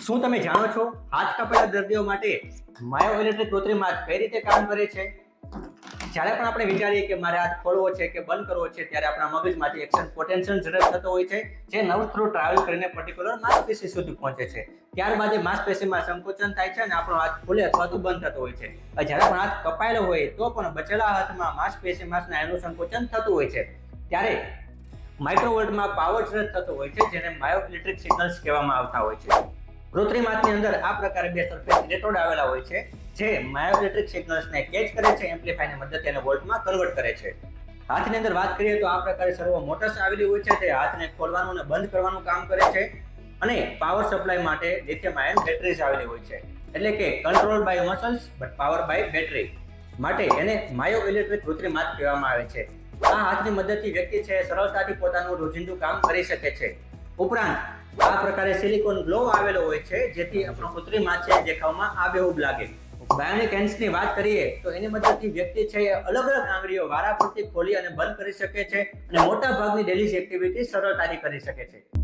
શું તમે જાણો છો હાથ કપાયેલા દર્દીઓ માટે માયોઇલેક્ટ્રિક કૃત્રિમ હાથ કઈ રીતે કામ કરે છે? જ્યારે પણ આપણે વિચારીએ કે મારે હાથ ખોલવો છે કે બંધ કરવો છે, ત્યારે આપણા મગજમાંથી એક્શન પોટેન્શિયલ જનરેટ થતો હોય છે, જે નર્વ થ્રુ ટ્રાવેલ કરીને પર્ટિક્યુલર માંસપેશી સુધી પહોંચે છે. ત્યારબાદ એ માંસપેશીમાં સંકોચન થાય છે અને આપણો હાથ ખુલે અથવા તો બંધ થતો હોય છે. જ્યારે પણ હાથ કપાયેલો હોય તો પણ બચેલા હાથમાં માંસપેશીમાં એનું સંકોચન થતું હોય છે. ત્યારે માઇક્રોવોલ્ટમાં પાવર જનરેટ થતો હોય છે, જેને માયોઇલેક્ટ્રિક સિગ્નલ્સ કહેવામાં આવતા હોય છે. કૃત્રિમ હાથની અંદર આ પ્રકારે બે સરફેસ ઇલેક્ટ્રોડ આવેલા હોય છે, જે માયોઇલેક્ટ્રિક સિગ્નલ્સને કેચ કરે છે, એમ્પ્લીફાયરની મદદથી એને વોલ્ટમાં કન્વર્ટ કરે છે. હાથની અંદર વાત કરીએ તો આ પ્રકારે સર્વો મોટર્સ આવેલી હોય છે, તે હાથને ખોલવાનું અને બંધ કરવાનું કામ કરે છે. અને પાવર સપ્લાય માટે લિથિયમ આયન બેટરીઝ આવેલી હોય છે, એટલે કે control by muscles but power by battery. માટે એને માયોઇલેક્ટ્રિક કૃત્રિમ હાથ કહેવામાં આવે છે. આ હાથની મદદથી વ્યક્તિ છે સરળતાથી પોતાનું રોજિંદુ કામ કરી શકે છે. ઉપરાંત આ પ્રકારે સિલિકોન ગ્લોવ આવેલો હોય છે, જેથી આપણો કૃત્રિમ હાથ છે દેખાવમાં આબેહૂબ લાગે. બાયોનિક હેન્ડ્સની વાત કરીએ તો એની મદદથી વ્યક્તિ છે અલગ અલગ આંગળીઓ વારાફરતી ખોલી અને બંધ કરી શકે છે અને મોટા ભાગની ડેલી એક્ટિવિટી સરળતાથી કરી શકે છે.